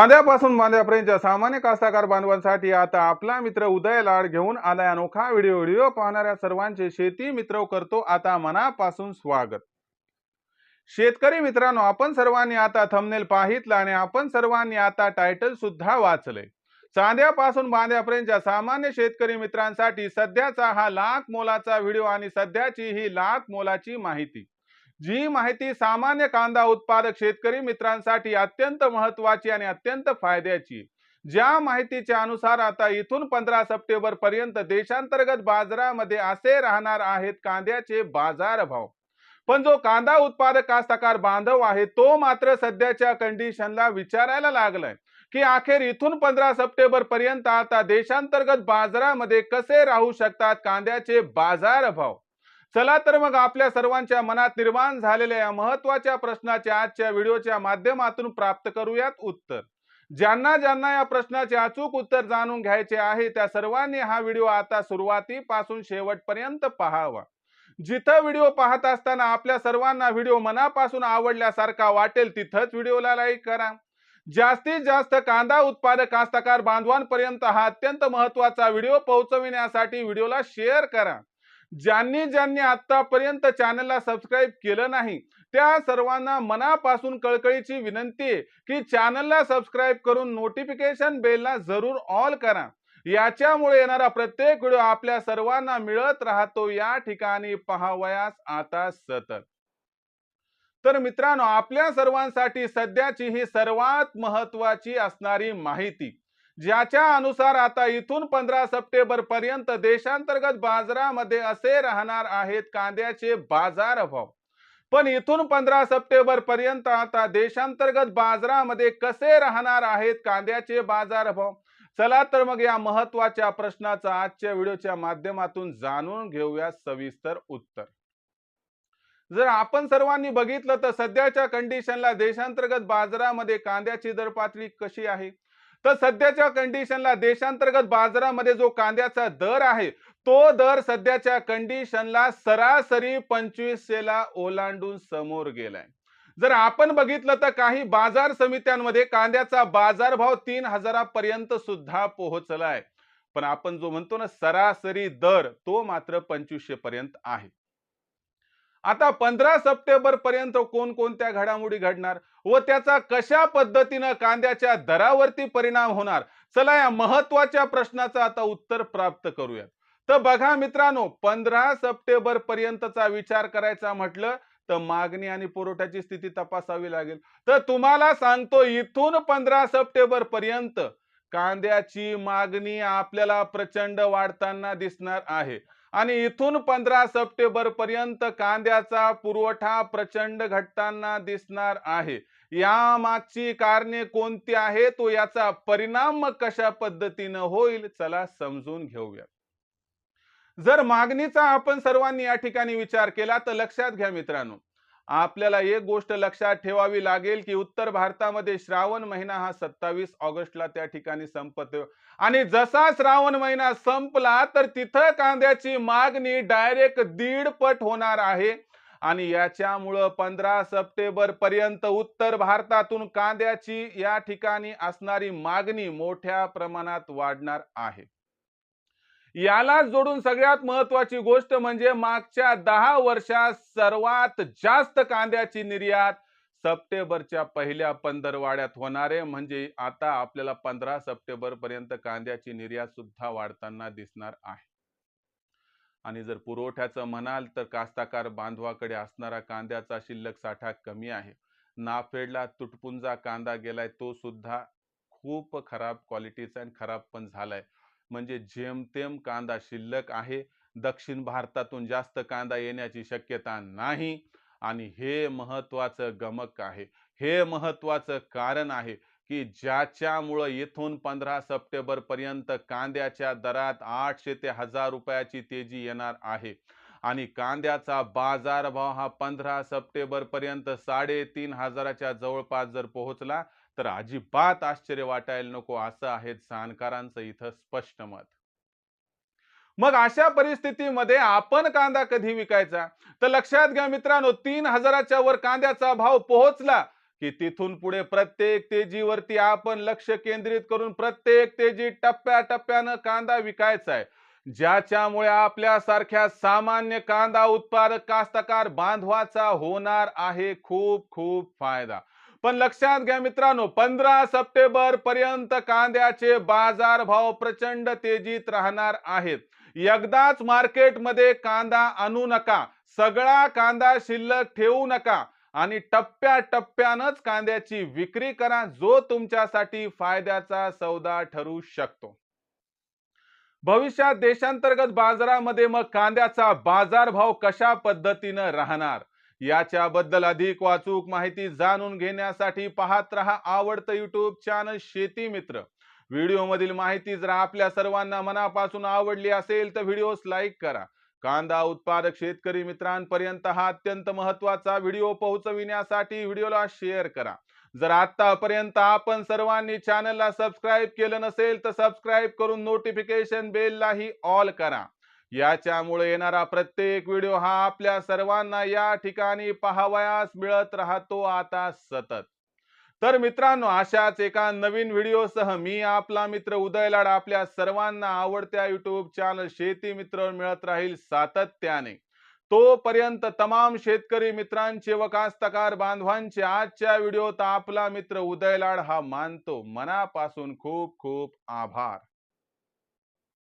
कांद्यापासून बांध्यापर्यंतच्या सामान्य कास्तकार बांधवांसाठी आता आपला मित्र उदय लाड घेऊन आलाय अनोखा व्हिडिओ पाहणाऱ्या सर्वांचे शेती मित्र करतो आता मनापासून स्वागत। शेतकरी मित्रांनो, आपण सर्वांनी आता थंबनेल पाहितला आणि आपण सर्वांनी आता टायटल सुद्धा वाचले। चांद्यापासून बांध्यापर्यंतच्या सामान्य शेतकरी मित्रांसाठी सध्याचा हा लाख मोलाचा व्हिडिओ आणि सध्याची ही लाख मोलाची माहिती, जी माहिती सामान्य कांदा उत्पादक शेतकरी मित्रांसाठी अत्यंत महत्त्वाची आणि अत्यंत फायद्याची। ज्या माहितीच्या अनुसार आता इथून 15 सप्टेंबर पर्यंत देशांतर्गत बाजारामध्ये असे राहणार आहेत कांद्याचे बाजार भाव। पण जो कांदा उत्पादक कास्तकार बांधव आहे तो मात्र सध्याच्या कंडिशनला विचारायला लागलाय की अखेर इथून 15 सप्टेंबर पर्यंत आता देशांतर्गत बाजारामध्ये कसे राहू शकतात कांद्याचे बाजार भाव। चला तर मग आपल्या सर्वांच्या मनात निर्माण झालेल्या या महत्त्वाच्या प्रश्नाचे आजच्या व्हिडिओच्या माध्यमातून प्राप्त करूयात उत्तर। ज्यांना ज्यांना या प्रश्नाचे अचूक उत्तर जाणून घ्यायचे आहे त्या सर्वांनी हा व्हिडिओ आता सुरुवातीपासून शेवटपर्यंत पाहावा। जिथं व्हिडिओ पाहत असताना आपल्या सर्वांना व्हिडिओ मनापासून आवडल्यासारखा वाटेल तिथंच व्हिडिओला लाईक करा। जास्तीत जास्त कांदा उत्पादक कास्तकार बांधवांपर्यंत हा अत्यंत महत्त्वाचा व्हिडिओ पोहोचविण्यासाठी व्हिडिओला शेअर करा। ज्यांनी ज्यांनी आतापर्यंत चॅनलला सबस्क्राइब केलं नाही त्या सर्वांना मनापासून कळकळीची विनंती आहे की चॅनलला सबस्क्राइब करून नोटिफिकेशन बेलला जरूर ऑल करा। याच्यामुळे येणारा प्रत्येक व्हिडिओ आपल्या सर्वांना मिळत राहतो। या ठिकाणी पाहावयास आता सतत। तर मित्रांनो, आपल्या सर्वांसाठी सध्याची ही सर्वात महत्त्वाची असणारी माहिती, ज्याच्या अनुसार आता इथून 15 सप्टेंबर पर्यंत देशांतर्गत बाजारामध्ये असे राहणार आहेत कांद्याचे बाजार भाव। पण इथून 15 सप्टेंबर पर्यंत आता देशांतर्गत बाजारामध्ये कसे राहणार आहेत कांद्याचे बाजार भाव। चला तर मग या महत्त्वाच्या प्रश्नाचा आजच्या व्हिडिओच्या माध्यमातून जाणून घेऊया सविस्तर उत्तर। जर आपण सर्वांनी बघितलं तर सध्याच्या कंडिशनला देशांतर्गत बाजारामध्ये कांद्याची दर पातळी कशी आहे, तर सध्याच्या कंडिशनला देशांतर्गत बाजारामध्ये जो कांद्याचा दर आहे तो दर सध्याच्या कंडिशनला सरासरी 2500 ला ओलांडून समोर गेलाय। जर आपण बघितलं तर काही बाजार समित्यांमध्ये कांद्याचा बाजारभाव 3000 पर्यंत सुद्धा पोहोचलाय, पण आपण जो म्हणतो ना सरासरी दर तो मात्र 2500 पर्यंत आहे। आता 15 सप्टेंबर पर्यंत कोणकोणत्या घडामोडी घडणार व त्याचा कशा पद्धतीने कांद्याच्या दरावरती परिणाम होणार, चला या महत्त्वाच्या प्रश्नाचं आता उत्तर प्राप्त करूया। तर बघा मित्रांनो, 15 सप्टेंबर पर्यंतचा विचार करायचा म्हटलं तर मागणी आणि पुरवठ्याची स्थिती तपासावी लागेल। तर तुम्हाला सांगतो इथून 15 सप्टेंबर पर्यंत कांद्याची मागणी आपल्याला प्रचंड वाढताना दिसणार आहे आणि इथून 15 सप्टेंबर पर्यंत कांद्याचा पुरवठा प्रचंड घटताना दिसणार आहे। या मागची कारणे कोणती आहेत व याचा परिणाम कशा पद्धतीने होईल, चला समजून घेऊया। जर मागणीचा आपण सर्वांनी या ठिकाणी विचार केला तर लक्षात घ्या मित्रांनो, आपल्याला एक गोष्ट लक्षात ठेवावी लागेल की उत्तर भारतामध्ये श्रावण महिना हा 27 ऑगस्टला त्या ठिकाणी संपतो आणि जसा श्रावण महिना संपला तर तिथं कांद्याची मागणी डायरेक्ट 1.5 पट होणार आहे आणि याच्यामुळे 15 सप्टेंबर पर्यंत उत्तर भारतातून कांद्याची या ठिकाणी असणारी मागणी मोठ्या प्रमाणात वाढणार आहे। याला जोडून सगळ्यात महत्त्वाची गोष्ट म्हणजे मागच्या 10 वर्षात सर्वात जास्त कांद्याची निर्यात सप्टेंबरच्या पहिल्या पंधरवड्यात होणार आहे। म्हणजे आता आपल्याला 15 सप्टेंबर पर्यंत कांद्याची निर्यात सुद्धा वाढताना दिसणार आहे। आणि जर पुरवठ्याचं म्हणाल तर कास्तकार बांधवाकडे असणारा कांद्याचा शिल्लक साठा कमी आहे। नाफेडला तुटपुंजा कांदा गेलाय, तो सुद्धा खूप खराब क्वालिटीचा आणि खराब पण झालाय। म्हणजे जेमतेम कांदा शिल्लक आहे। दक्षिण भारतातून जास्त कांदा येण्याची शक्यता नाही आणि हे महत्त्वाचं गमक आहे। हे महत्त्वाचं कारण आहे की ज्याच्यामुळे इथून 15 सप्टेंबर पर्यंत कांद्याच्या दरात 800 ते 1000 रुपयाची तेजी येणार आहे आणि कांद्याचा बाजारभाव हा 15 सप्टेंबर पर्यंत 3500 च्या जवळपास जर पोहोचला तर अजिबात आश्चर्य वाटायला नको, असं आहे जाणकारांचं इथं स्पष्ट मत। मग अशा परिस्थितीमध्ये आपण कांदा कधी विकायचा, तर लक्षात घ्या मित्रांनो, 3000 च्या वर कांद्याचा भाव पोहोचला की तिथून पुढे प्रत्येक तेजीवरती आपण लक्ष केंद्रित करून प्रत्येक तेजी टप्प्याटप्प्यानं कांदा विकायचा आहे, ज्याच्यामुळे आपल्यासारख्या सामान्य कांदा उत्पादक कास्तकार बांधवाचा होणार आहे खूप खूप फायदा. पण लक्षात घ्या मित्रांनो, 15 सप्टेंबर पर्यंत कांद्याचे बाजारभाव प्रचंड तेजीत राहणार आहेत. एकदाच मार्केटमध्ये कांदा आणू नका, सगळा कांदा शिल्लक ठेवू नका आणि टप्प्याटप्प्यानंच कांद्याची विक्री करा, जो तुमच्यासाठी फायद्याचा सौदा ठरू शकतो. भविष्यात देशांतर्गत बाजारामध्ये मग कांद्याचा बाजारभाव कशा पद्धतीनं राहणार, याच्याबद्दल अधिक वाचूक माहिती जाणून घेण्यासाठी पाहत रहा आवडतं युट्यूब चॅनल शेती मित्र. व्हिडिओमधील माहिती जर आपल्या सर्वांना मनापासून आवडली असेल तर व्हिडिओस लाईक करा. कांदा उत्पादक शेतकरी मित्रांपर्यंत हा अत्यंत महत्त्वाचा व्हिडिओ पोहोचविण्यासाठी व्हिडिओला शेअर करा. जर आतापर्यंत आपण सर्वांनी चॅनलला सबस्क्राईब केलं नसेल तर सबस्क्राईब करून नोटिफिकेशन बेललाही ऑल करा. याच्यामुळे येणारा प्रत्येक व्हिडिओ हा आपल्या सर्वांना या ठिकाणी पाहावयास मिळत राहतो आता सतत. तर मित्रांनो, अशाच एका नवीन व्हिडिओसह मी आपला मित्र उदय लाड आपल्या सर्वांना आवडत्या युट्यूब चॅनल शेती मित्र मिळत राहील सातत्याने. तोपर्यंत तमाम शेतकरी मित्रांचे व कास्तकार बांधवांचे आजच्या व्हिडिओत आपला मित्र उदय लाड हा मानतो मनापासून खूप खूप आभार.